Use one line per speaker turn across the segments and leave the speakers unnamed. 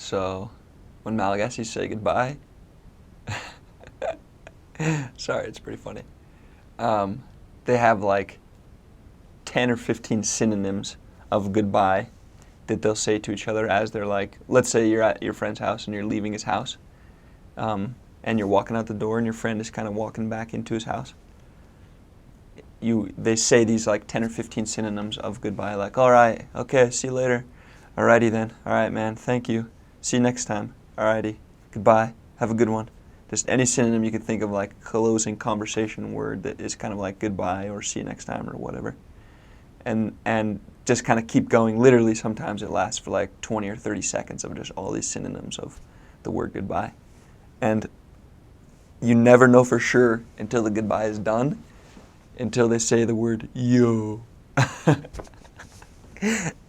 So when Malagasy say goodbye, sorry, it's pretty funny. They have like 10 or 15 synonyms of goodbye that they'll say to each other as they're like, let's say you're at your friend's house and you're leaving his house, and you're walking out the door and your friend is kind of walking back into his house. They say these like 10 or 15 synonyms of goodbye, like, all right, okay, see you later. Alrighty then. All right, man, thank you. See you next time. Alrighty, goodbye. Have a good one. Just any synonym you could think of, like closing conversation word that is kind of like goodbye or see you next time or whatever. And just kind of keep going. Literally, sometimes it lasts for like 20 or 30 seconds of just all these synonyms of the word goodbye. And you never know for sure until the goodbye is done, until they say the word yooo.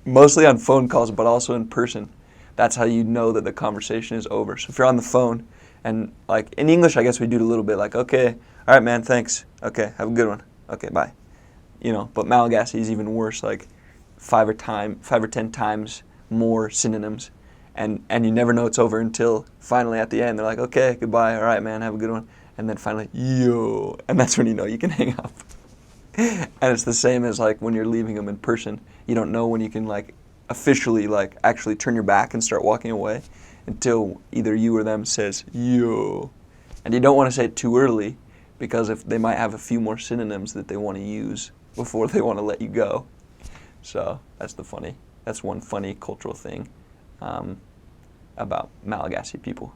Mostly on phone calls, but also in person. That's how you know that the conversation is over. So if you're on the phone, and like in English, I guess we do it a little bit like, okay, all right, man, thanks. Okay, have a good one. Okay, bye. But Malagasy is even worse, like 5 or 10 times more synonyms. And you never know it's over until finally at the end, they're like, okay, goodbye, all right, man, have a good one. And then finally, yo, and that's when you know you can hang up. And it's the same as like when you're leaving them in person. You don't know when you can like officially like actually turn your back and start walking away until either you or them says yo. And you don't want to say it too early because if they might have a few more synonyms that they want to use before they want to let you go. So that's one funny cultural thing about Malagasy people.